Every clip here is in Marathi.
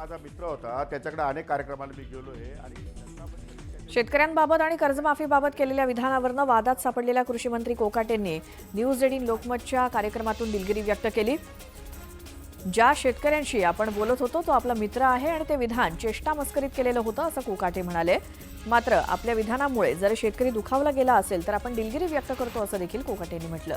माझा मित्र होता, त्याच्याकडे अनेक कार्यक्रमाला मी गेलो आहे आणि त्यांना पण शेतकऱ्यांबाबत आणि कर्जमाफीबाबत केलेल्या विधानावरून वादात सापडलेल्या कृषी मंत्री कोकाटेंनी न्यूज 18 लोकमतच्या कार्यक्रमातून दिलगिरी व्यक्त केली। ज्या शेतकऱ्यांशी आपण बोलत होतो तो आपला मित्र आहे आणि ते विधान चेष्टा मस्करीत केलेलं होतं असं कोकाटे म्हणाले। मात्र आपल्या विधानामुळे जर शेतकरी दुखावला गेला असेल तर आपण दिलगिरी व्यक्त करतो असं देखील कोकाटेंनी म्हटलं।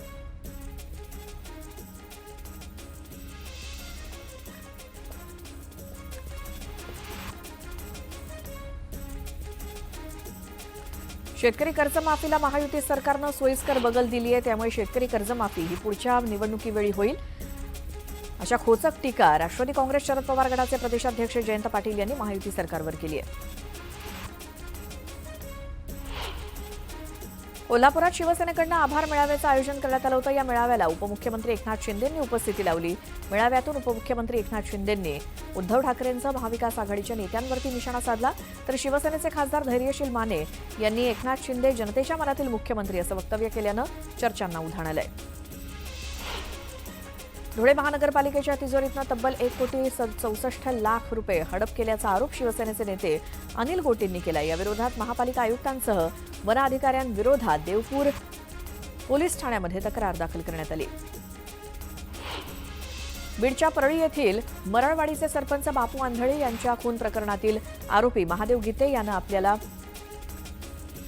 शेतकरी कर्जमाफीला महायुती सरकारनं सोयीस्कर बगल दिली आहे, त्यामुळे शेतकरी कर्जमाफी ही पुढच्या निवडणुकीवेळी होईल अशा खोचक टीका राष्ट्रवादी काँग्रेस शरद पवार गटाचे प्रदेशाध्यक्ष जयंत पाटील यांनी महायुती सरकारवर केली आहे। कोल्हापुरात शिवसेनेकडून आभार मेळाव्याचं आयोजन करण्यात आलं होतं। या मेळाव्याला उपमुख्यमंत्री एकनाथ शिंदेंनी उपस्थिती लावली। मेळाव्यातून उपमुख्यमंत्री एकनाथ शिंदेंनी उद्धव ठाकरेंचा महाविकास आघाडीच्या नेत्यांवरती निशाणा साधला, तर शिवसेनेचे खासदार धैर्यशील माने यांनी एकनाथ शिंदे जनतेच्या मनातील मुख्यमंत्री असं वक्तव्य केल्यानं चर्चांना उधाण आलंय। धुळे महानगरपालिकेच्या तिजोरीतनं तब्बल 1,64,00,000 रुपये हडप केल्याचा आरोप शिवसेनेचे नेते अनिल गोटेंनी केला। या विरोधात महापालिका आयुक्तांसह वन अधिकाऱ्यांविरोधात देवपूर पोलीस ठाण्यामध्ये तक्रार दाखल करण्यात आली। बीडच्या परळी येथील मरळवाडीचे सरपंच बापू आंधळे यांच्या खून प्रकरणातील आरोपी महादेव गीते यानं आपल्याला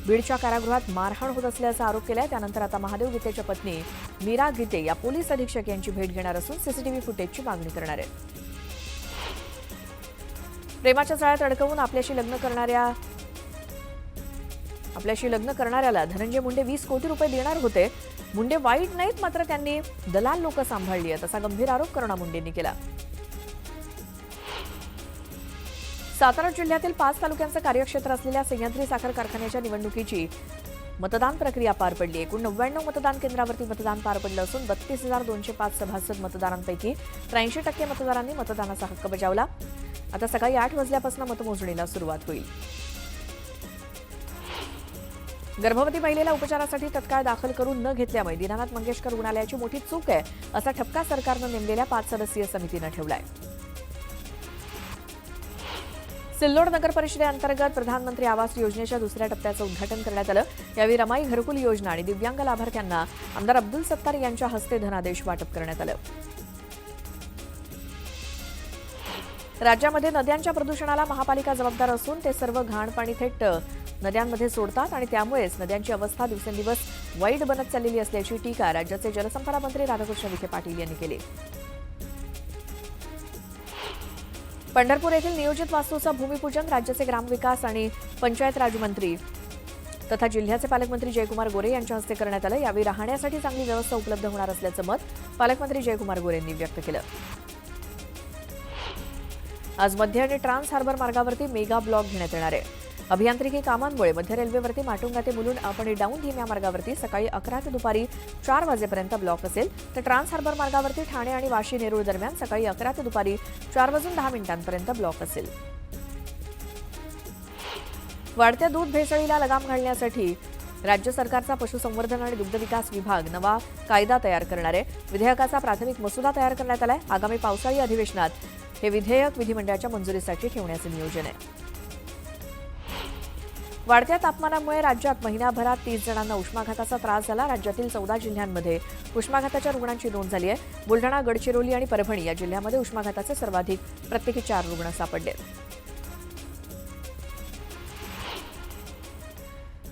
बीडच्या कारागृहात मारहाण होत असल्याचा आरोप केलाय। त्यानंतर आता महादेव गीतेच्या पत्नी मीरा गीते या पोलीस अधीक्षक यांची भेट घेणार असून सीसीटीव्ही फुटेजची मागणी करणार आहेत। प्रेमाच्या जाळ्यात अडकवून आपल्याशी लग्न करणाऱ्याला धनंजय मुंडे 20 कोटी रुपये देणार होते। मुंडे वाईट नाहीत, मात्र त्यांनी दलाल लोक सांभाळली आहेत असा गंभीर आरोप करुणा मुंडेंनी केला। सातारा जिल्ह्यातील 5 तालुक्यांचं कार्यक्षेत्र असलेल्या सह्याद्री साखर कारखान्याच्या निवडणुकीची मतदान प्रक्रिया पार पडली। एकूण 99 मतदान केंद्रावरती मतदान पार पडलं असून 32,205 सभासद मतदारांपैकी 83% मतदारांनी मतदानाचा हक्क बजावला। आता सकाळी 8 वाजल्यापासून मतमोजणीला सुरुवात होईल। गर्भवती महिलेला उपचारासाठी तत्काळ दाखल करून न घेतल्यामुळे दीनानाथ मंगेशकर रुग्णालयाची मोठी चूक आहे असा ठपका सरकारनं नेमलेल्या 5 सदस्यीय समितीनं ठेवलाय। सिल्लोड नगर परिषदेअंतर्गत प्रधानमंत्री आवास योजनेच्या दुसऱ्या टप्प्याचं उद्घाटन करण्यात आलं। यावेळी रमाई घरकुल योजना आणि दिव्यांग लाभार्थ्यांना आमदार अब्दुल सत्तार यांच्या हस्ते धनादेश वाटप करण्यात आलं। राज्यामध्ये नद्यांच्या प्रदूषणाला महापालिका जबाबदार असून ते सर्व घाण पाणी थेट नद्यांमध्ये सोडतात आणि त्यामुळेच नद्यांची अवस्था दिवसेंदिवस वाईट बनत चाललेली असल्याची टीका राज्याचे जलसंपदा मंत्री राधाकृष्ण विखे पाटील यांनी केली। पंढरपूर येथील नियोजित वास्तूचं भूमिपूजन राज्याचे ग्रामविकास आणि पंचायत राज मंत्री तथा जिल्ह्याचे पालकमंत्री जयकुमार गोरे यांच्या हस्ते करण्यात आलं। यावेळी राहण्यासाठी चांगली व्यवस्था उपलब्ध होणार असल्याचं मत पालकमंत्री जयकुमार गोरे यांनी व्यक्त केलं। आज मध्य आणि ट्रान्स हार्बर मार्गावरती मेगा ब्लॉक घेण्यात येणार आहे। अभियांत्रिकी कामांमुळे मध्य रेल्वेवरती माटुंगा ते मुलुंड अप आणि डाऊन धीम्या मार्गावरती सकाळी 11 ते दुपारी 4 वाजेपर्यंत ब्लॉक असेल, तर ट्रान्स हार्बर मार्गावरती ठाणे आणि वाशी नेरूळ दरम्यान सकाळी 11 ते दुपारी 4:10 ब्लॉक असेल। वाढत्या दूध भेसळीला लगाम घालण्यासाठी राज्य सरकारचा पशुसंवर्धन आणि दुग्धविकास विभाग नवा कायदा तयार करणार आहे। विधेयकाचा प्राथमिक मसुदा तयार करण्यात आलाय। आगामी पावसाळी अधिवेशनात हे विधेयक विधिमंडळाच्या मंजुरीसाठी ठेवण्याचे नियोजन आहे। वाढत्या तापमानामुळे राज्यात महिनाभरात 30 जणांना उष्माघाताचा त्रास झाला। राज्यातील 14 जिल्ह्यांमध्ये उष्माघाताच्या रुग्णांची नोंद झाली आहे। बुलढाणा, गडचिरोली आणि परभणी या जिल्ह्यांमध्ये उष्माघाताचे सर्वाधिक प्रत्येकी 4 रुग्ण सापडले।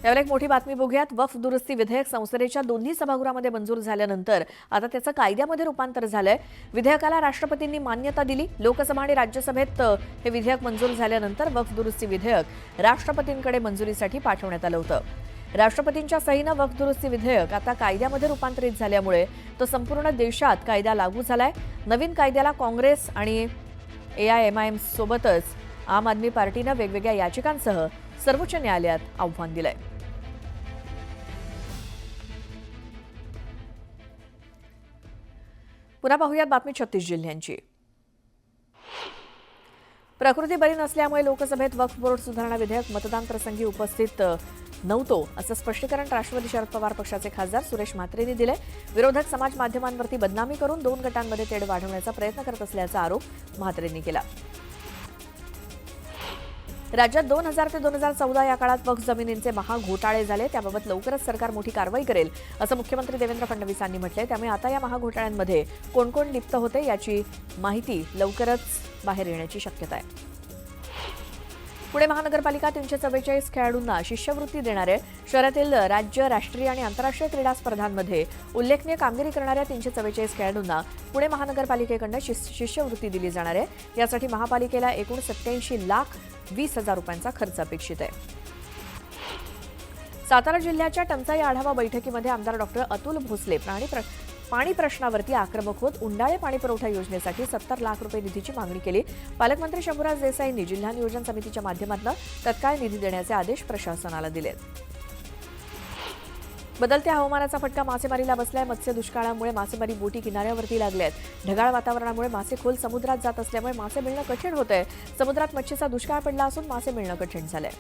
यावर एक मोठी बातमी बघूयात। वक्फ दुरुस्ती विधेयक संसदेच्या दोन्ही सभागृहामध्ये मंजूर झाल्यानंतर आता त्याचं कायद्यामध्ये रूपांतर झालंय। विधेयकाला राष्ट्रपतींनी मान्यता दिली। लोकसभा आणि राज्यसभेत हे विधेयक मंजूर झाल्यानंतर वक्फ दुरुस्ती विधेयक राष्ट्रपतींकडे मंजुरीसाठी पाठवण्यात आलं होतं। राष्ट्रपतींच्या सहीनं वक्फ दुरुस्ती विधेयक आता कायद्यामध्ये रूपांतरित झाल्यामुळे तो संपूर्ण देशात कायदा लागू झालाय। नवीन कायद्याला काँग्रेस आणि AIMIM सोबतच आम आदमी पार्टीनं वेगवेगळ्या याचिकांसह सर्वोच्च न्यायालयात आव्हान दिलंय। पुन्हा पाहूयात बातमी 36 जिल्ह्यांची। प्रकृती बरी नसल्यामुळे लोकसभेत वक्फ बोर्ड सुधारणा विधेयक मतदान प्रसंगी उपस्थित नव्हतो असं स्पष्टीकरण राष्ट्रवादी शरद पवार पक्षाचे खासदार सुरेश म्हात्रेंनी दिले। विरोधक समाज माध्यमांवरती बदनामी करून 2 गटांमध्ये तेढ वाढवण्याचा प्रयत्न करत असल्याचा आरोप म्हात्रेंनी केला। राज्यात 2000 ते 2014 या काळात वक्फ जमिनींचे महाघोटाळे झाले. त्याबाबत लवकरच सरकार मोठी कारवाई करेल असं मुख्यमंत्री देवेंद्र फडणवीसांनी म्हटलंय. त्यामुळे आता या महाघोटाळ्यांमध्ये कोण कोण लिप्त होते याची माहिती लवकरच बाहेर येण्याची शक्यता आहे. पुणे महानगरपालिका 344 खेळाडूंना शिष्यवृत्ती देणार आहे. शहरातील राज्य, राष्ट्रीय आणि आंतरराष्ट्रीय क्रीडा स्पर्धांमध्ये उल्लेखनीय कामगिरी करणाऱ्या 344 खेळाडूंना पुणे महानगरपालिकेकडून शिष्यवृत्ती दिली जाणार आहे. यासाठी महापालिकेला एकूण 87,20,00,000 रुपयांचा खर्च अपेक्षित आहे. सातारा जिल्ह्याच्या टंचाई आढावा बैठकीमध्ये आमदार डॉक्टर अतुल भोसले पाणी प्रश्नावरती आक्रमक होत उंडाळे पाणी पुरवठा योजनेसाठी 70 लाख रुपये निधीची मागणी केली. पालकमंत्री शंभूराज देसाईंनी जिल्हा नियोजन समितीच्या माध्यमातून तत्काळ निधी देण्याचे आदेश प्रशासनाला दिले. बदलत्या हवामानाचा फटका मासेमारीला बसलाय. मत्स्य दुष्काळामुळे मासेमारी बोटी किनाऱ्यावरती लागल्या आहेत. ढगाळ वातावरणामुळे मासे खोल समुद्रात जात असल्यामुळे मासे मिळणं कठीण होत आहे. समुद्रात मच्छीचा दुष्काळ पडला असून मासे मिळणं कठीण झालंय.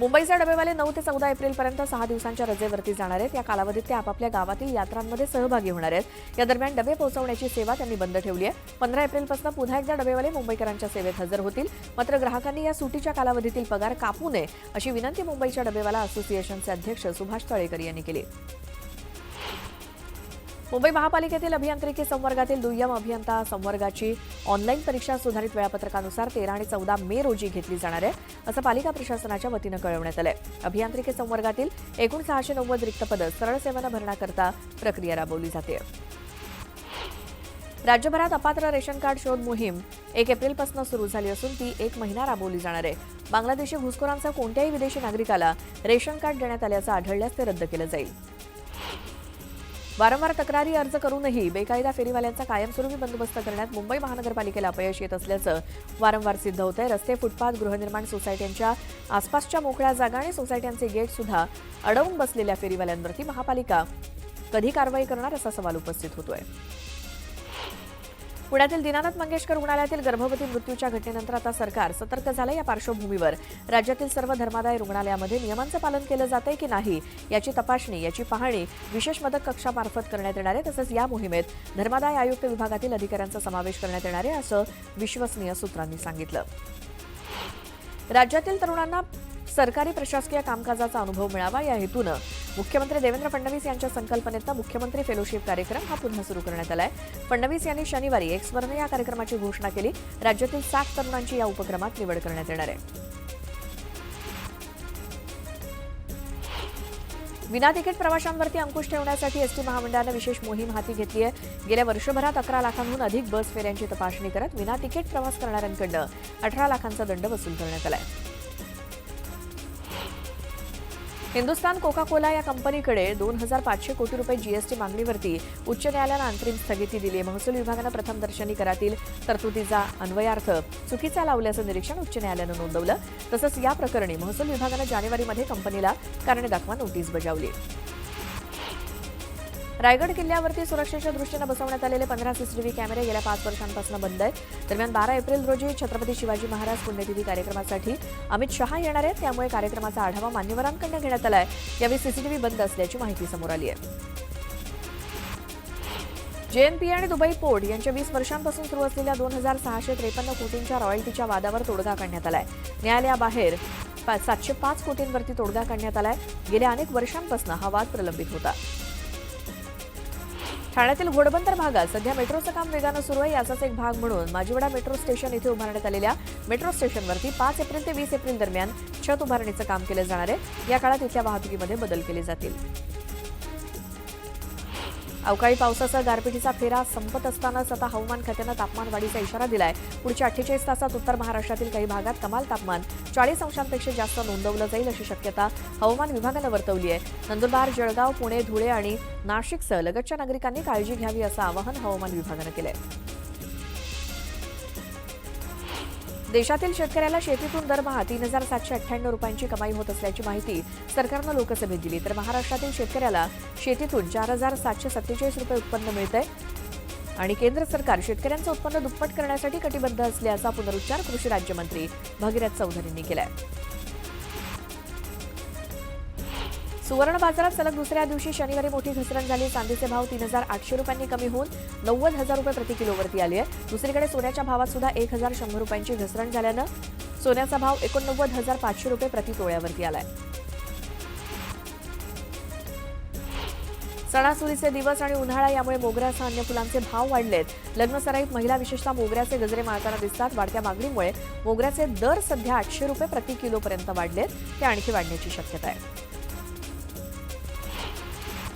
मुंबईचे डबेवाले 9 ते 14 एप्रिलपर्यंत 6 दिवसांच्या रजेवरती जाणार आहेत. या कालावधीत ते आपापल्या गावातील यात्रांमध्ये सहभागी होणार आहेत. या दरम्यान डबे पोहोचवण्याची सेवा त्यांनी बंद ठेवली आहे. 15 एप्रिलपासून पुन्हा एकदा डबेवाले मुंबईकरांच्या सेवेत हजर होतील. मात्र ग्राहकांनी या सुटीच्या कालावधीतील पगार कापू नये अशी विनंती मुंबईच्या डबेवाला असोसिएशनचे अध्यक्ष सुभाष तळेकर यांनी केली. मुंबई महापालिकेतील अभियांत्रिकी संवर्गातील दुय्यम अभियंता संवर्गाची ऑनलाईन परीक्षा सुधारित वेळापत्रकानुसार 13 आणि 14 मे रोजी घेतली जाणार आहे असं पालिका प्रशासनाच्या वतीनं कळवण्यात आलंय. अभियांत्रिकी संवर्गातील एकूण 690 रिक्त पदं सरळ सेवेनं भरण्याकरता प्रक्रिया राबवली जाते. राज्यभरात अपात्र रेशन कार्ड शोध मोहीम 1 एप्रिलपासून सुरू झाली असून ती 1 महिना राबवली जाणार आहे. बांगलादेशी घुसखोरांचा कोणत्याही विदेशी नागरिकाला रेशन कार्ड देण्यात आल्याचं आढळल्यास ते रद्द केलं जाईल. वारंवार तक्रारी अर्ज करूनही बेकायदा फेरीवाल्यांचा कायमस्वरूपी बंदोबस्त करण्यात मुंबई महानगरपालिकेला अपयश येत असल्याचं वारंवार सिद्ध होत आहे. रस्ते, फुटपाथ, गृहनिर्माण सोसायट्यांच्या आसपासच्या मोकळ्या जागा आणि सोसायट्यांचे गेट सुद्धा अडवून बसलेल्या फेरीवाल्यांवरती महापालिका कधी कारवाई करणार असा सवाल उपस्थित होतोय. पुण्यातील दीनानाथ मंगेशकर रुग्णालयातील गर्भवती मृत्यूच्या घटनेनंतर आता सरकार सतर्क झालं. या पार्श्वभूमीवर राज्यातील सर्व धर्मादाय रुग्णालयामध्ये नियमांचं पालन केलं जातंय की नाही याची तपासणी, याची पाहणी विशेष मदत कक्षामार्फत करण्यात येणार आहे. तसंच या मोहिमेत धर्मादाय आयुक्त विभागातील अधिकाऱ्यांचा समावेश करण्यात येणार आहे असं विश्वसनीय सूत्रांनी सांगितलं. राज्यातील तरुणांना सरकारी प्रशासकीय कामकाजाचा अनुभव मिळावा या हेतूनं मुख्यमंत्री देवेंद्र फडणवीस यांच्या संकल्पनेतनं मुख्यमंत्री फेलोशिप कार्यक्रम हा पुन्हा सुरू करण्यात आलाय. फडणवीस यांनी शनिवारी एक्सवरनं या कार्यक्रमाची घोषणा केली. राज्यातील 60 तरुणांची या उपक्रमात निवड करण्यात येणार आहे. विना तिकीट प्रवाशांवरती अंकुश ठेवण्यासाठी एसटी महामंडळानं विशेष मोहीम हाती घेतली आहे. गेल्या वर्षभरात 11 लाखांहून अधिक बस फेऱ्यांची तपासणी करत विना तिकीट प्रवास करणाऱ्यांकडनं 18 लाखांचा दंड वसूल करण्यात आलाय. हिंदुस्तान कोका कोला या कंपनीकडे 2,500 कोटी रुपये जीएसटी मागणीवरती उच्च न्यायालयानं अंतरिम स्थगिती दिली आहे. महसूल विभागानं प्रथम दर्शनी करातील तरतुदीचा अन्वयार्थ चुकीचा लावल्याचं निरीक्षण उच्च न्यायालयानं नोंदवलं. तसंच या प्रकरणी महसूल विभागानं जानेवारीमध्ये कंपनीला कारणे दाखवा नोटीस बजावली. रायगड किल्ल्यावरती सुरक्षेच्या दृष्टीनं बसवण्यात आलेले 15 सीसीटीव्ही कॅमेरे गेल्या 5 वर्षांपासून बंद आहेत. दरम्यान 12 एप्रिल रोजी छत्रपती शिवाजी महाराज पुण्यतिथी कार्यक्रमासाठी अमित शहा येणार आहेत. त्यामुळे कार्यक्रमाचा आढावा मान्यवरांकडून घेण्यात आलाय. यावेळी सीसीटीव्ही बंद असल्याची माहिती समोर आली आहे. जेएनपीए आणि दुबई पोर्ट यांच्या 20 वर्षांपासून सुरू असलेल्या 2,653 कोटींच्या रॉयल्टीच्या वादावर तोडगा काढण्यात आलाय. न्यायालयाबाहेर 705 कोटींवरती तोडगा काढण्यात आलाय. गेल्या अनेक वर्षांपासून हा वाद प्रलंबित होता. ठाण्यातील घोडबंदर भागात सध्या मेट्रोचं काम वेगानं सुरू आहे. याचाच एक भाग म्हणून माजिवडा मेट्रो स्टेशन इथे उभारण्यात आलेल्या मेट्रो स्टेशनवरती 5 एप्रिल ते 20 एप्रिल दरम्यान छत उभारणीचं काम केलं जाणार आहे. या काळात इथल्या वाहतुकीमध्ये बदल केले जातील. अवकाळी पावसाचा गारपिटीचा फेरा संपत असतानाच आता हवामान खात्यानं तापमान वाढीचा इशारा दिलाय. पुढच्या 48 तासात उत्तर महाराष्ट्रातील काही भागात कमाल तापमान 40 अंशांपेक्षा जास्त नोंदवलं जाईल अशी शक्यता हवामान विभागानं वर्तवली आहे. नंदुरबार, जळगाव, पुणे, धुळे आणि नाशिकसह लगतच्या नागरिकांनी काळजी घ्यावी असं आवाहन हवामान विभागानं केलंय. देशातील शेतकऱ्याला शेतीतून दरमहा 3,798 रुपयांची कमाई होत असल्याची माहिती सरकारनं लोकसभेत दिली. तर महाराष्ट्रातील शेतकऱ्याला शेतीतून 4,747 रुपये उत्पन्न मिळतंय आणि केंद्र सरकार शेतकऱ्यांचं उत्पन्न दुप्पट करण्यासाठी कटिबद्ध असल्याचा पुनरुच्चार कृषी राज्यमंत्री भगीरथ चौधरींनी केलाय. सुवर्ण बाजारात सलग दुसऱ्या दिवशी शनिवारी मोठी घसरण झाली. चांदीचे भाव 3,800 रुपयांनी कमी होऊन 90,000 रुपये प्रति किलोवरती आले आहे. दुसरीकडे सोन्याच्या भावात सुद्धा 1,100 रुपयांची घसरण झाल्यानं सोन्याचा भाव 89,500 रुपये प्रति तोळ्यावरती आलाय. सणासुदीचे दिवस आणि उन्हाळा यामुळे मोगऱ्यासह अन्य फुलांचे भाव वाढलेत. लग्न सराईत महिला विशेषतः मोगऱ्याचे गजरे माळताना दिसतात. वाढत्या मागणीमुळे मोगऱ्याचे दर सध्या 800 रुपये प्रति किलोपर्यंत वाढलेत. ते आणखी वाढण्याची शक्यता आहे.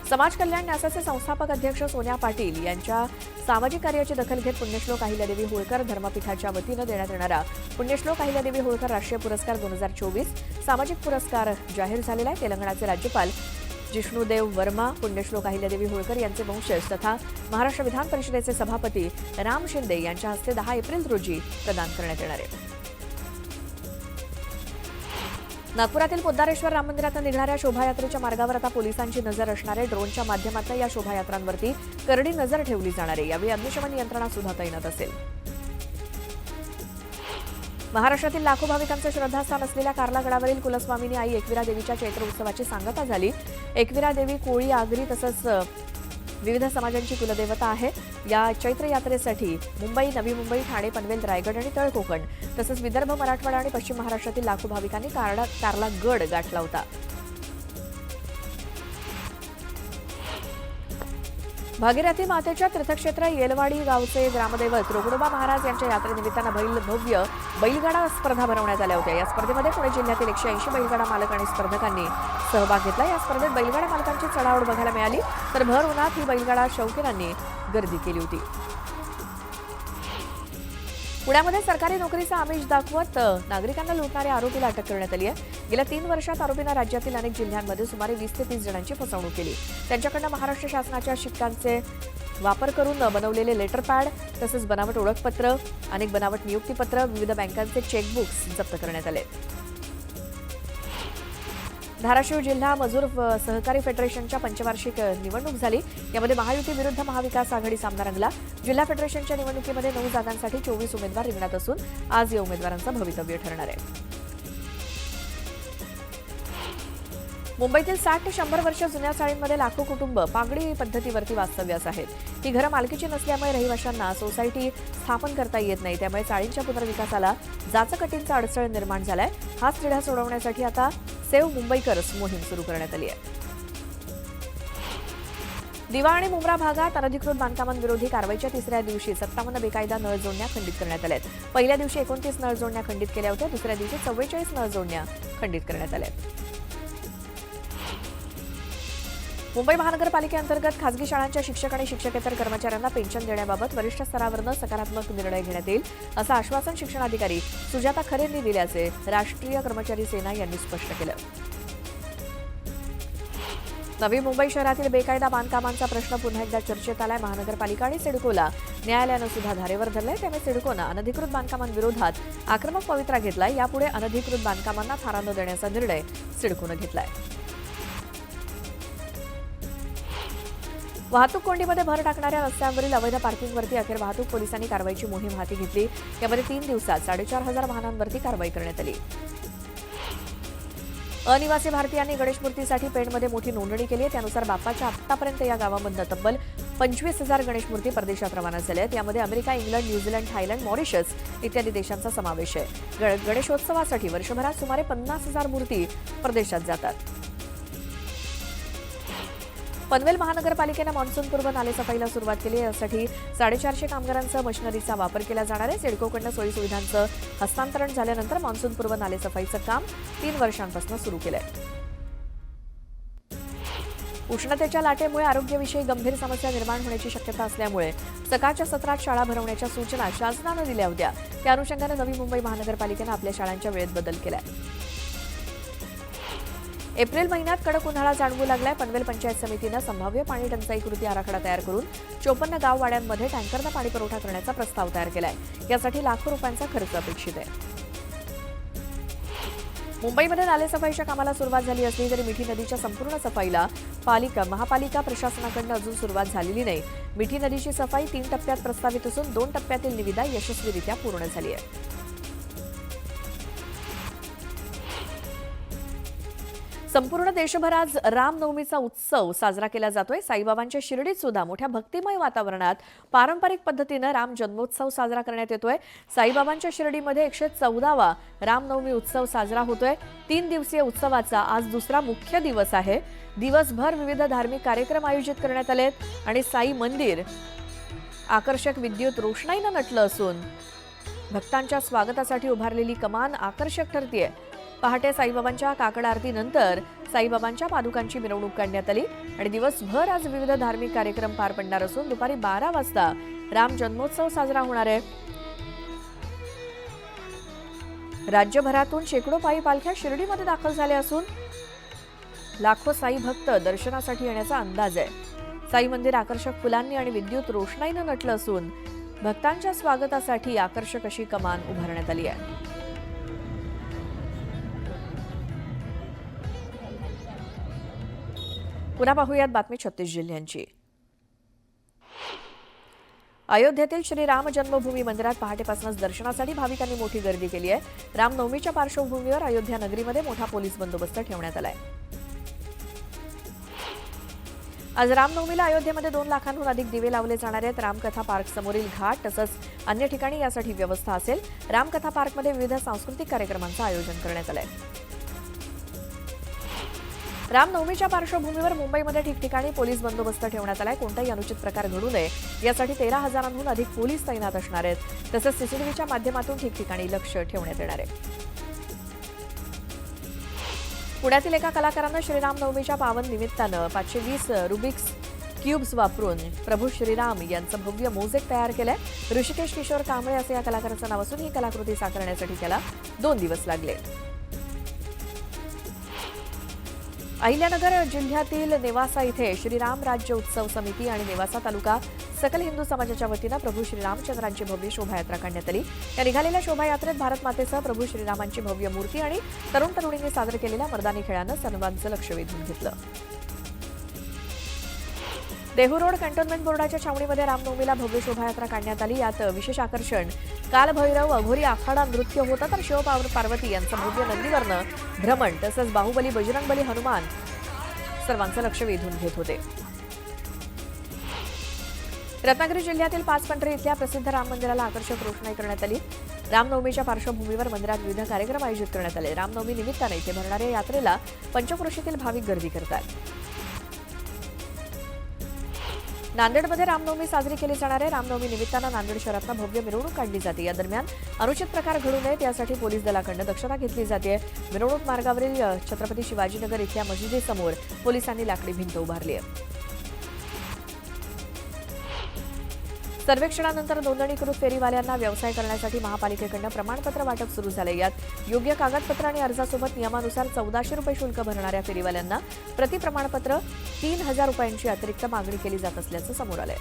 समाज कल्याण न्यासाचे संस्थापक अध्यक्ष सोनिया पाटील यांच्या सामाजिक कार्याची दखल घेत पुण्यश्लोक अहिल्यादेवी होळकर धर्मपीठाच्या वतीनं देण्यात येणारा पुण्यश्लोक अहिल्यादेवी होळकर राष्ट्रीय पुरस्कार 2024 सामाजिक पुरस्कार जाहीर झालेला आहे. तेलंगणाचे राज्यपाल जिष्णुदेव वर्मा, पुण्यश्लोक अहिल्यादेवी होळकर यांचे वंशज तथा महाराष्ट्र विधान परिषदेचे सभापती राम शिंदे यांच्या हस्ते 10 एप्रिल रोजी प्रदान करण्यात येणार आहे. नागपुरातील पोद्दारेश्वर राम मंदिरात निघणाऱ्या शोभायात्रेच्या मार्गावर आता पोलिसांची नजर असणार आहे. ड्रोनच्या माध्यमातून या शोभायात्रांवरती करडी नजर ठेवली जाणार आहे. यावेळी अग्निशमन यंत्रणा सुद्धा तैनात असेल. महाराष्ट्रातील लाखो भाविकांचं श्रद्धास्थान असलेल्या कार्ला गडावरील कुलस्वामिनी आई एकविरा देवीच्या चैत्र उत्सवाची सांगता झाली. एकविरा देवी कोळी, आगरी तसंच विविध समाजांची कुलदेवता आहे. या चैत्र यात्रेसाठी मुंबई, नवी मुंबई, ठाणे, पनवेल, रायगड आणि तळकोकण तसंच विदर्भ, मराठवाडा आणि पश्चिम महाराष्ट्रातील लाखो भाविकांनी कार्ला गड गाठला होता. भागीरथी मातेच्या तीर्थक्षेत्र येलवाडी गावचे ग्रामदैवत रोकडोबा महाराज यांच्या यात्रेनिमित्तानं भव्य बैलगाडा स्पर्धा भरवण्यात आल्या होत्या. या स्पर्धेमध्ये पुणे जिल्ह्यातील 180 बैलगाडा मालक आणि स्पर्धकांनी सहभाग घेतला. या स्पर्धेत बैलगाडा मालकांची चढाओढ बघायला मिळाली, तर भर उन्हात ही बैलगाडा शौकीनांनी गर्दी केली होती. पुण्यामध्ये सरकारी नोकरीचा आमिष दाखवत नागरिकांना लुटणाऱ्या आरोपीला अटक करण्यात आली आहे. गेल्या 3 वर्षात आरोपीनं राज्यातील अनेक जिल्ह्यांमध्ये सुमारे 20 ते 30 जणांची फसवणूक केली. त्यांच्याकडनं महाराष्ट्र शासनाच्या शिक्कांचे वापर करून बनवलेले लेटर पॅड तसंच बनावट ओळखपत्र, अनेक बनावट नियुक्तीपत्र, विविध बँकांचे चेकबुक्स जप्त करण्यात आले. धाराशिव जिल्हा मजूर सहकारी फेडरेशनच्या पंचवार्षिक निवडणूक झाली. यामध्ये महायुती विरुद्ध महाविकास आघाडी सामना रंगला. जिल्हा फेडरेशनच्या निवडणुकीमध्ये 9 जागांसाठी 24 उमेदवार रिंगणात असून आज या उमेदवारांचं भवितव्य ठरणार आहे. मुंबईतील 60 ते 100 वर्ष जुन्या चाळींमध्ये लाखो कुटुंब पागडी पद्धतीवरती वास्तव्यास आहेत. ही घरं मालकीची नसल्यामुळे रहिवाशांना सोसायटी स्थापन करता येत नाही. त्यामुळे चाळींच्या पुनर्विकासाला जाचकटींचा अडचण निर्माण झालाय. हाच तिढा सोडवण्यासाठी आता सेव्ह मुंबईकर्स मोहीम सुरू करण्यात आली आहे. दिवा आणि मुंब्रा भागात अनधिकृत बांधकामांविरोधी कारवाईच्या 3ऱ्या दिवशी 57 बेकायदा नळ जोडण्या खंडित करण्यात आल्या आहेत. पहिल्या दिवशी 29 नळ जोडण्या खंडित केल्या होत्या. दुसऱ्या दिवशी 44 नळ जोडण्या खंडित करण्यात आल्या आहेत. मुंबई महानगरपालिकेअंतर्गत खासगी शाळांच्या शिक्षक आणि शिक्षकेतर कर्मचाऱ्यांना पेन्शन देण्याबाबत वरिष्ठ स्तरावरून सकारात्मक निर्णय घेण्यात येईल असं आश्वासन शिक्षणाधिकारी सुजाता खरे यांनी दिल्याचे राष्ट्रीय कर्मचारी सेना यांनी स्पष्ट केलं. नवी मुंबई शहरातील बेकायदा बांधकामांचा प्रश्न पुन्हा एकदा चर्चेत आलाय. महानगरपालिका आणि सिडकोला न्यायालयानं सुद्धा धारेवर धरलंय. त्यामुळे सिडकोनं अनधिकृत बांधकामांविरोधात आक्रमक पवित्रा घेतलाय. यापुढे अनधिकृत बांधकामांना थारा न देण्याचा निर्णय सिडकोनं घेतलाय. वाहतूक कोंडीमध्ये भर टाकणाऱ्या रस्त्यांवरील अवैध पार्किंगवरती अखेर वाहतूक पोलिसांनी कारवाईची मोहीम हाती घेतली. यामध्ये 3 दिवसात 4,500 वाहनांवरती कारवाई करण्यात आली. अनिवासी भारतीयांनी गणेश मूर्तीसाठी पेणमध्ये मोठी नोंदणी केली आहे. त्यानुसार बाप्पाच्या आतापर्यंत या गावामधनं तब्बल 25,000 गणेश मूर्ती परदेशात रवाना झाल्या आहेत. यामध्ये America, England, New Zealand, Thailand, Mauritius इत्यादी देशांचा समावेश आहे. गणेशोत्सवासाठी वर्षभरात सुमारे 50,000 मूर्ती परदेशात जातात. पनवेल महानगरपालिकेनं मान्सूनपूर्व नालेसफाईला सुरुवात केली. यासाठी 450 कामगारांसह मशिनरीचा वापर केला जाणार आहे. सिडकोकडनं सोयीसुविधांचं हस्तांतरण झाल्यानंतर मान्सूनपूर्व नालेसफाईचं काम 3 वर्षांपासून सुरू केलंय. उष्णतेच्या लाटेमुळे आरोग्यविषयी गंभीर समस्या निर्माण होण्याची शक्यता असल्यामुळे सकाळच्या सत्रात शाळा भरवण्याच्या सूचना शासनानं दिल्या होत्या. त्या अनुषंगानं नवी मुंबई महानगरपालिकेनं आपल्या शाळांच्या वेळेत बदल केलाय. एप्रिल महिन्यात कडक उन्हाळा जाणवू लागलाय. पनवेल पंचायत समितीनं संभाव्य पाणी टंचाई कृती आराखडा तयार करून 54 गाववाड्यांमध्ये टँकरनं पाणी पुरवठा करण्याचा प्रस्ताव तयार केलाय. यासाठी लाखो रुपयांचा खर्च अपेक्षित आहे. मुंबईमध्ये नालेसफाईच्या कामाला सुरुवात झाली असली तरी मिठी नदीच्या संपूर्ण सफाईला महापालिका प्रशासनाकडून अजून सुरुवात झालेली नाही. मिठी नदीची सफाई 3 टप्प्यात प्रस्तावित असून 2 टप्प्यातील निविदा यशस्वीरित्या पूर्ण झाली आहे. संपूर्ण देशभर आज रामनवमीचा उत्सव साजरा केला जातोय. साईबाबांच्या शिर्डीत सुद्धा मोठ्या भक्तिमय वातावरणात पारंपरिक पद्धतीनं राम जन्मोत्सव साजरा करण्यात येतोय. साईबाबांच्या शिर्डीमध्ये 114वा रामनवमी उत्सव साजरा होतोय. 3 दिवसीय उत्सवाचा आज दुसरा मुख्य दिवस आहे. दिवसभर विविध धार्मिक कार्यक्रम आयोजित करण्यात आलेत आणि साई मंदिर आकर्षक विद्युत रोषणाईनं नटलं असून भक्तांच्या स्वागतासाठी उभारलेली कमान आकर्षक ठरतीये. पहाटे साईबाबांच्या काकड आरतीनंतर साईबाबांच्या पादुकांची मिरवणूक काढण्यात आली आणि दिवसभर आज विविध धार्मिक कार्यक्रम पार पडणार असून दुपारी 12 वाजता राम जन्मोत्सव साजरा होणार आहे. राज्यभरातून शेकडो पायी पालख्या शिर्डीमध्ये दाखल झाल्या असून लाखो साई भक्त दर्शनासाठी येण्याचा अंदाज आहे. साई मंदिर आकर्षक फुलांनी आणि विद्युत रोषणाईनं नटलं असून भक्तांच्या स्वागतासाठी आकर्षक अशी कमान उभारण्यात आली आहे. पुन्हा पाहूयात बातमी 36 जिल्ह्यांची. अयोध्येतील श्रीराम जन्मभूमी मंदिरात पहाटेपासूनच दर्शनासाठी भाविकांनी मोठी गर्दी केली आहे. रामनवमीच्या पार्श्वभूमीवर अयोध्या नगरीमध्ये मोठा पोलीस बंदोबस्त ठेवण्यात आलाय. आज रामनवमीला अयोध्येमध्ये 2 लाखांहून अधिक दिवे लावले जाणार आहेत. रामकथा पार्क समोरील घाट तसंच अन्य ठिकाणी यासाठी व्यवस्था असेल. रामकथा पार्कमध्ये विविध सांस्कृतिक कार्यक्रमांचं आयोजन करण्यात आलंय. रामनवमीच्या पार्श्वभूमीवर मुंबईमध्ये ठिकठिकाणी पोलीस बंदोबस्त ठेवण्यात आलाय. कोणताही अनुचित प्रकार घडू नये यासाठी 13,000हून अधिक पोलीस तैनात असणार आहेत. तसंच सीसीटीव्हीच्या माध्यमातून ठिकठिकाणी लक्ष ठेवण्यात येणार आहे. पुण्यातील एका कलाकारानं श्रीरामनवमीच्या पावन निमित्तानं 520 रुबिक्स क्यूब्स वापरून प्रभू श्रीराम यांचं भव्य मोझेक तयार केलंय. ऋषिकेश किशोर कांबळे असं या कलाकाराचं नाव असून ही कलाकृती साकारण्यासाठी त्याला 2 दिवस लागले. अहिल्यानगर जिल्ह्यातील नेवासा इथे श्रीराम राज्य उत्सव समिती आणि नेवासा तालुका सकल हिंदू समाजाच्या वतीनं प्रभू श्रीरामचंद्रांची भव्य शोभायात्रा काढण्यात आली. या निघालेल्या शोभायात्रेत भारत मातेसह प्रभू श्रीरामांची भव्य मूर्ती आणि तरुण तरुणींनी सादर केलेल्या मर्दानी खेळानं सर्वांचं लक्ष वेधून घेतलं. देहू रोड कॅन्टोन्मेंट बोर्डाच्या छावणीमध्ये रामनवमीला भव्य शोभायात्रा काढण्यात आली. यात विशेष आकर्षण कालभैरव अघोरी आखाडा नृत्य होतं तर शिव पार्वती यांचं भव्य नंदीवर्ण भ्रमण तसंच बाहुबली बजरंगबली हनुमान सर्वांचं लक्ष वेधून घेत होते. रत्नागिरी जिल्ह्यातील 5पंढरी इथल्या प्रसिद्ध राम मंदिराला आकर्षक रोषणाई करण्यात आली. रामनवमीच्या पार्श्वभूमीवर मंदिरात विविध कार्यक्रम आयोजित करण्यात आले. रामनवमी निमित्ताने इथे भरणाऱ्या यात्रेला पंचक्रोशीतील भाविक गर्दी करतात. नांदेडमध्ये रामनवमी साजरी केली जाणार आहे. रामनवमी निमित्तानं नांदेड शहरातनं भव्य मिरवणूक काढली जाते. या दरम्यान अनुचित प्रकार घडू नयेत यासाठी पोलीस दलाकडून दक्षता घेतली जाते. मिरवणूक मार्गावरील छत्रपती शिवाजीनगर इथल्या मशिदीसमोर पोलिसांनी लाकडी भिंत उभारली आहे. सर्वेक्षणानंतर नोंदणीकृत फेरीवाल्यांना व्यवसाय करण्यासाठी महापालिकेकडून प्रमाणपत्र वाटप सुरू झाले. यात योग्य कागदपत्र आणि अर्जासोबत नियमानुसार 1400 रुपये शुल्क भरणाऱ्या फेरीवाल्यांना प्रति प्रमाणपत्र 3,000 रुपयांची अतिरिक्त मागणी केली जात असल्याचं समोर आलंय.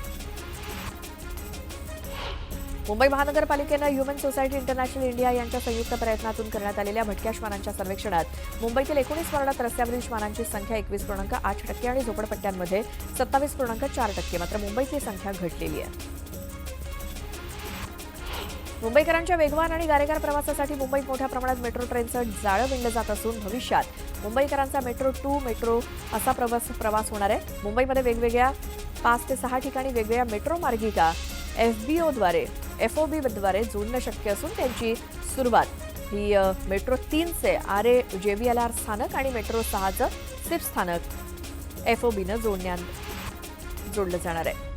मुंबई महानगरपालिकेनं ह्युमन सोसायटी इंटरनॅशनल इंडिया यांच्या संयुक्त प्रयत्नातून करण्यात आलेल्या भटक्या श्वानांच्या सर्वेक्षणात मुंबईतील 19 वार्डात रस्त्यावरील श्वानांची संख्या 21.8% आणि झोपडपट्ट्यांमध्ये 27.4%. मात्र मुंबईतली संख्या घटलेली आहे. मुंबईकरांच्या वेगवान आणि गारेगार प्रवासासाठी मुंबईत मोठ्या प्रमाणात मेट्रो ट्रेनचं जाळं विणलं जात असून भविष्यात मुंबईकरांचा मेट्रो 2 मेट्रो असा प्रवास होणार आहे. मुंबईमध्ये वेगवेगळ्या 5 ते 6 ठिकाणी वेगवेगळ्या मेट्रो मार्गिका FOB-द्वारे जोडणं शक्य असून त्यांची सुरुवात ही मेट्रो 3चे RA JVLR स्थानक आणि मेट्रो 6चं सिप स्थानक FOBनं जोडलं जाणार आहे.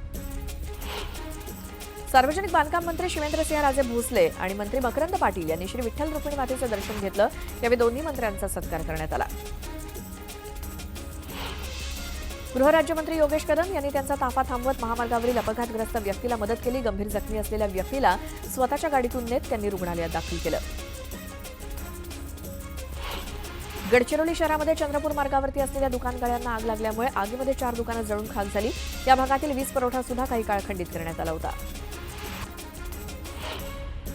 सार्वजनिक बांधकाम मंत्री शिवेंद्रसिंहराजे भोसले आणि मंत्री मकरंद पाटील यांनी श्री विठ्ठल रुक्मिणी मातेचं दर्शन घेतलं. यावेळी दोन्ही मंत्र्यांचा सत्कार करण्यात आला. गृहराज्यमंत्री योगेश कदम यांनी त्यांचा ताफा थांबवत महामार्गावरील अपघातग्रस्त व्यक्तीला मदत केली. गंभीर जखमी असलेल्या व्यक्तीला स्वतःच्या गाडीतून नेत त्यांनी रुग्णालयात दाखल केलं. गडचिरोली शहरामध्ये चंद्रपूर मार्गावरती असलेल्या दुकानगाळ्यांना आग लागल्यामुळे आगीमध्ये 4 दुकानं जळून खाक झाली. या भागातील वीज पुरवठा सुद्धा काही काळ खंडित करण्यात आला होता.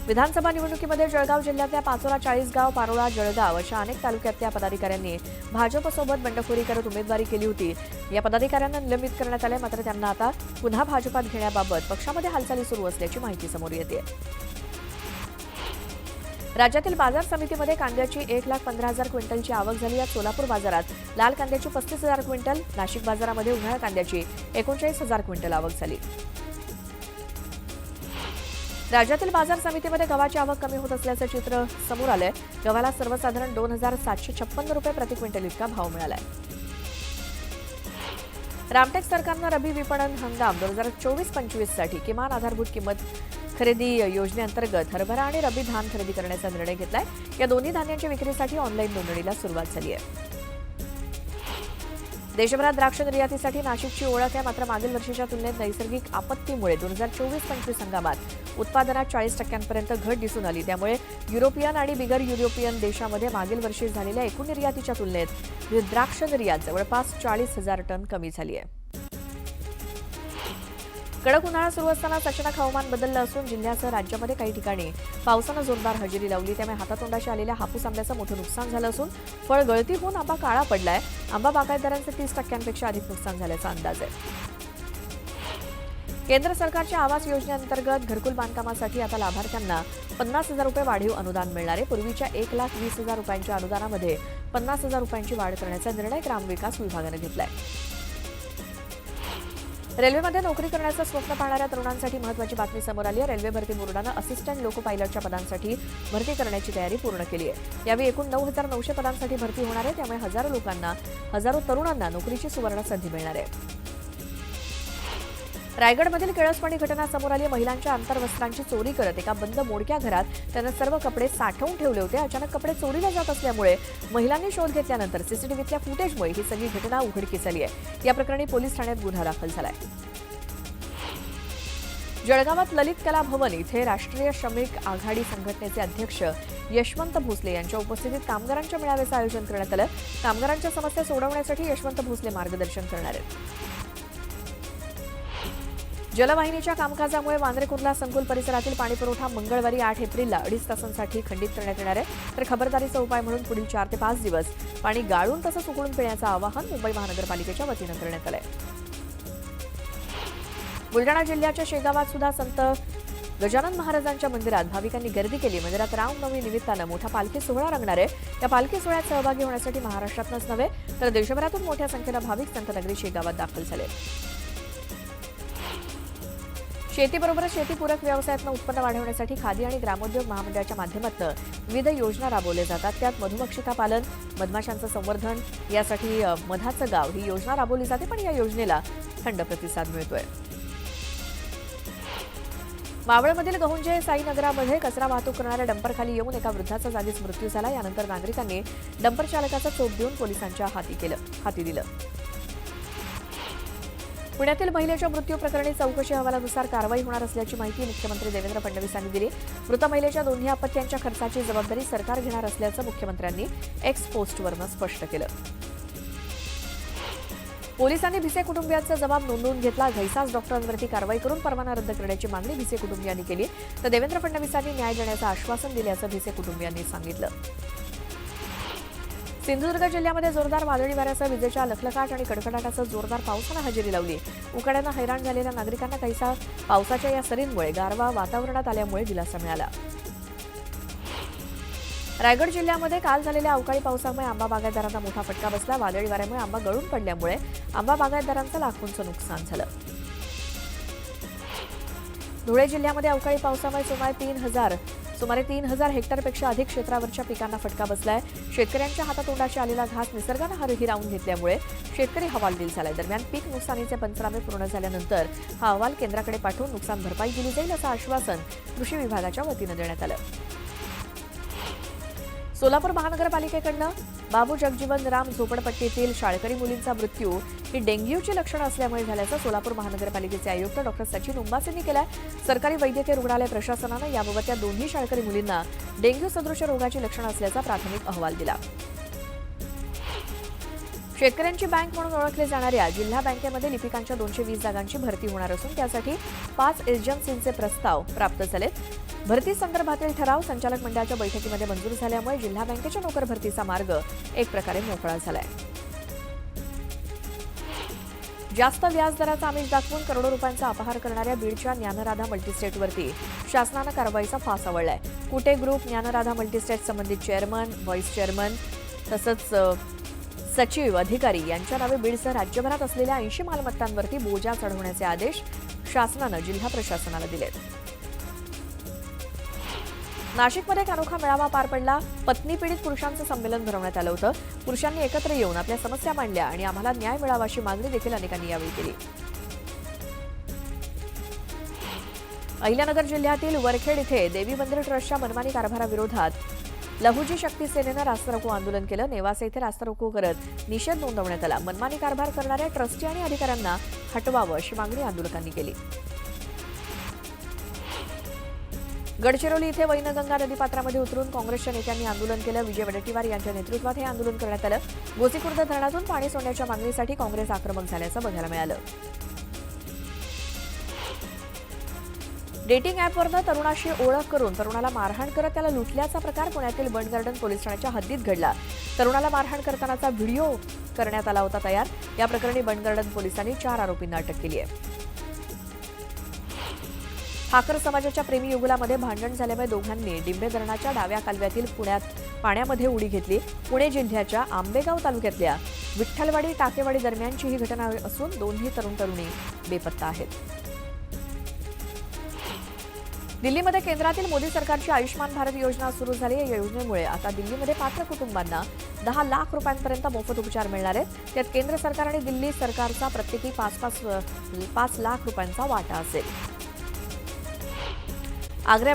विधानसभा निवडणुकीमध्ये जळगाव जिल्ह्यातल्या पाचोरा, चाळीसगाव, पारोळा, जळगाव अशा अनेक तालुक्यातल्या पदाधिकाऱ्यांनी भाजपसोबत बंडखोरी करत उमेदवारी केली होती. या पदाधिकाऱ्यांना निलंबित करण्यात आले. मात्र त्यांना आता पुन्हा भाजपात घेण्याबाबत पक्षामध्ये हालचाली सुरू असल्याची माहिती समोर येते. राज्यातील बाजार समितीमध्ये कांद्याची 1,15,000 क्विंटलची आवक झाली. यात सोलापूर बाजारात लाल कांद्याची 35,000 क्विंटल, नाशिक बाजारामध्ये उन्हाळ कांद्याची 39,000 क्विंटल आवक झाली. राज्यातील बाजार समितीमध्ये गव्हाची आवक कमी होत असल्याचं चित्र समोर आलंय. गव्हाला सर्वसाधारण 2,756 रुपये प्रति क्विंटल इतका भाव मिळालाय. रामटेक सरकारनं रबी विपणन हंगाम 2024-25 साठी किमान आधारभूत किंमत खरेदी योजनेअंतर्गत हरभरा आणि रबी धान खरेदी करण्याचा निर्णय घेतलाय. या दोन्ही धान्यांच्या विक्रीसाठी ऑनलाईन नोंदणीला सुरुवात झाली आहे. देशभरात द्राक्ष निर्यातीसाठी नाशिकची ओळख आहे. मात्र मागील वर्षीच्या तुलनेत नैसर्गिक आपत्तीमुळे 2024-25 हंगामात उत्पादनात 40% घट दिसून आली. त्यामुळे युरोपियन आणि बिगर युरोपियन देशामध्ये मागील वर्षी झालेल्या एकूण निर्यातीच्या तुलनेत द्राक्ष निर्यात जवळपास 40,000 टन कमी झाली आहे. कडक उन्हाळा सुरू असताना अचानक हवामान बदललं असून जिल्ह्यासह राज्यामध्ये काही ठिकाणी पावसानं जोरदार हजेरी लावली. त्यामुळे हातातोंडाशी आलेल्या हापूस आंब्याचं मोठं नुकसान झालं असून फळ गळती होऊन आंबा काळा पडलाय. आंबा बागायतदारांचे 30% अधिक नुकसान झाल्याचा अंदाज आहे. केंद्र सरकारच्या आवास योजनेअंतर्गत घरकुल बांधकामासाठी आता लाभार्थ्यांना 50,000 रुपये वाढीव अनुदान मिळणार आहे. पूर्वीच्या 1,20,000 रुपयांच्या अनुदानामध्ये 50,000 रुपयांची वाढ करण्याचा निर्णय ग्रामविकास विभागानं घेतलाय. रेल्वेमध्ये नोकरी करण्याचं स्वप्न पाहणाऱ्या तरुणांसाठी महत्त्वाची बातमी समोर आली आहे. रेल्वे भरती बोर्डानं असिस्टंट लोको पायलटच्या पदांसाठी भरती करण्याची तयारी पूर्ण केली आहे. यावेळी एकूण 9,900 पदांसाठी भरती होणार आहे. त्यामुळे हजारो तरुणांना नोकरीची सुवर्ण संधी मिळणार आहे. रायगडमधील केळसपाणी घटना समोर आली. महिलांच्या अंतर्वस्त्रांची चोरी करत एका बंद मोडक्या घरात त्यानं सर्व कपडे साठवून ठेवले होते. अचानक कपडे चोरीला जात असल्यामुळे महिलांनी शोध घेतल्यानंतर सीसीटीव्हीतल्या फुटेजमुळे ही सगळी घटना उघडकीस आली आहे. या प्रकरणी पोलीस ठाण्यात गुन्हा दाखल झालाय. जळगावात ललित कला भवन इथे राष्ट्रीय श्रमिक आघाडी संघटनेचे अध्यक्ष यशवंत भोसले यांच्या उपस्थितीत कामगारांच्या मेळाव्याचं आयोजन करण्यात आलं. कामगारांच्या समस्या सोडवण्यासाठी यशवंत भोसले मार्गदर्शन करणार आहेत. जलवाहिनीच्या कामकाजामुळे वांद्रे कुर्ला संकुल परिसरातील पाणीपुरवठा मंगळवारी 8 एप्रिलला 2.5 तासांसाठी खंडित करण्यात येणार आहे. तर खबरदारीचा उपाय म्हणून पुढील 4 ते 5 दिवस पाणी गाळून तसंच उकळून पिण्याचं आवाहन मुंबई महानगरपालिकेच्या वतीनं करण्यात आलंय. बुलढाणा जिल्ह्याच्या शेगावात सुद्धा संत गजानन महाराजांच्या मंदिरात भाविकांनी गर्दी केली. मंदिरात रामनवमी निमित्तानं मोठा पालखी सोहळा रंगणार आहे. या पालखी सोहळ्यात सहभागी होण्यासाठी महाराष्ट्रातच नव्हे तर देशभरातून मोठ्या संख्येनं भाविक संतनगरी शेगावात दाखल झाले. शेतीबरोबरच शेतीपूरक व्यवसायातनं उत्पन्न वाढवण्यासाठी खादी आणि ग्रामोद्योग महामंडळाच्या माध्यमातून विविध योजना राबवल्या जातात. त्यात मधुमक्षिका पालन, मधमाशांचं संवर्धन यासाठी मधाचं गाव ही योजना राबवली जाते. पण या योजनेला थंड प्रतिसाद मिळतोय. मावळमधील गहुंजे साईनगरामध्ये कचरा वाहतूक करणाऱ्या डंपरखाली येऊन एका वृद्धाचा जागीच मृत्यू झाला. यानंतर नागरिकांनी डंपर चालकाचा चोप देऊन पोलिसांच्या हाती दिलं. पुण्यातील महिलेच्या मृत्यू प्रकरणी चौकशी अहवालानुसार कारवाई होणार असल्याची माहिती मुख्यमंत्री देवेंद्र फडणवीस यांनी दिली. मृत महिलेच्या दोन्ही अपत्यांच्या खर्चाची जबाबदारी सरकार घेणार असल्याचं मुख्यमंत्र्यांनी एक्स पोस्टवरून स्पष्ट केलं. पोलिसांनी भिसे कुटुंबियांचा जबाब नोंदवून घेतला. घैसास डॉक्टरांवरती कारवाई करून परवाना रद्द करण्याची मागणी भिसे कुटुंबियांनी केली. तर देवेंद्र फडणवीसांनी न्याय देण्याचं आश्वासन दिल्याचं भिसे कुटुंबियांनी सांगितलं. सिंधुदुर्ग जिल्ह्यामध्ये जोरदार वादळी वाऱ्यासह विजेच्या लखलखाट आणि कडकडाटासह जोरदार पावसानं हजेरी लावली. उकाड्यानं हैराण झालेल्या नागरिकांना काहीसा पावसाच्या या सरींमुळे गारवा वातावरणात आल्यामुळे दिलासा मिळाला. रायगड जिल्ह्यामध्ये काल झालेल्या अवकाळी पावसामुळे आंबा बागायतदारांना मोठा फटका बसला. वादळी वाऱ्यामुळे आंबा गळून पडल्यामुळे आंबा बागायतदारांचं लाखोंचं नुकसान झालं. धुळे जिल्ह्यामध्ये अवकाळी पावसामुळे सुमारे 3,000 हेक्टरपेक्षा अधिक क्षेत्रावरच्या पिकांना फटका बसलाय. शेतकऱ्यांच्या हातातोंडाशी आलेला घास निसर्गानं हिरावून घेतल्यामुळे शेतकरी हवालदिल झालाय. दरम्यान पीक नुकसानीचे पंचनामे पूर्ण झाल्यानंतर हा अहवाल केंद्राकडे पाठवून नुकसान भरपाई दिली जाईल असं आश्वासन कृषी विभागाच्या वतीनं देण्यात आलं. सोलापूर महानगरपालिकेकडनं बाबू जगजीवन राम झोपडपट्टीतील शाळकरी मुलींचा मृत्यू ही डेंग्यूची लक्षणं असल्यामुळे झाल्याचं सोलापूर महानगरपालिकेचे आयुक्त डॉ. सचिन उंबास यांनी केलं. सरकारी वैद्यकीय रुग्णालय प्रशासनानं याबाबत त्या दोन्ही शाळकरी मुलींना डेंग्यू सदृश रोगाची लक्षणं असल्याचा प्राथमिक अहवाल दिला. शेतकऱ्यांची बँक म्हणून ओळखले जाणाऱ्या जिल्हा बँकेमध्ये लिपिकांच्या 220 जागांची भरती होणार असून त्यासाठी 5 एजन्सींचे प्रस्ताव प्राप्त झालेत. भरती संदर्भातील ठराव संचालक मंडळाच्या बैठकीमध्ये मंजूर झाल्यामुळे जिल्हा बँकेच्या नोकर भरतीचा मार्ग एक प्रकारे मोकळा झालाय. जास्त व्याजदराचा आमिष दाखवून करोडो रुपयांचा अपहार करणाऱ्या बीडच्या ज्ञानराधा मल्टीस्टेटवरती शासनानं कारवाईचा फास आवळलाय. कुटे ग्रुप, ज्ञानराधा मल्टीस्टेट संबंधित चेअरमन, व्हाईस चेअरमन तसंच सचिव, अधिकारी यांच्या नावे बीडसह राज्यभरात असलेल्या 80 मालमत्तांवरती बोजा चढवण्याचे आदेश शासनानं जिल्हा प्रशासनाला दिलेत. नाशिकमध्ये एक अनोखा मेळावा पार पडला. पत्नी पीडित पुरुषांचं संमेलन भरवण्यात आलं होतं. पुरुषांनी एकत्र येऊन आपल्या समस्या मांडल्या आणि आम्हाला न्याय मिळावा अशी मागणी देखील अनेकांनी यावेळी केली. अहिल्यानगर जिल्ह्यातील वरखेड इथे देवी मंदिर ट्रस्टच्या मनमानी कारभाराविरोधात लहुजी शक्ती सेनेनं रास्तारोको आंदोलन केलं. नेवासे इथे रास्तारोको करत निषेध नोंदवण्यात आला. मनमानी कारभार करणाऱ्या ट्रस्टी आणि अधिकाऱ्यांना हटवावं अशी मागणी आंदोलकांनी केली. गडचिरोली इथे वैनगंगा नदीपात्रामध्ये उतरून काँग्रेसच्या नेत्यांनी आंदोलन केलं. विजय वडेट्टीवार यांच्या नेतृत्वात हे आंदोलन करण्यात आलं. गोसीखुर्द धरणातून पाणी सोडण्याच्या मागणीसाठी काँग्रेस आक्रमक झाल्याचं बघायला मिळालं. डेटिंग ॲपवरनं तरुणाशी ओळख करून तरुणाला मारहाण करत त्याला लुटल्याचा प्रकार पुण्यातील बंड गार्डन पोलीस ठाण्याच्या हद्दीत घडला. तरुणाला मारहाण करतानाचा व्हिडिओ करण्यात आला होता तयार. या प्रकरणी बंड गार्डन पोलिसांनी 4 आरोपींना अटक केली आहे. ठाकर समाजाच्या प्रेमी युगुलामध्ये भांडण झाल्यामुळे दोघांनी डिंबे धरणाच्या डाव्या कालव्यातील पाण्यामध्ये उडी घेतली. पुणे जिल्ह्याच्या आंबेगाव तालुक्यातल्या विठ्ठलवाडी टाकेवाडी दरम्यानची ही घटना असून दोन्ही तरुण तरुणी बेपत्ता आहेत. दिल्लीमध्ये केंद्रातील मोदी सरकारची आयुष्मान भारत योजना सुरू झाली. या योजनेमुळे आता दिल्लीमध्ये पात्र कुटुंबांना 10 लाख रुपयांपर्यंत मोफत उपचार मिळणार आहेत. त्यात केंद्र सरकार आणि दिल्ली सरकारचा प्रत्येकी 5 लाख रुपयांचा वाटा असेल. आग्रा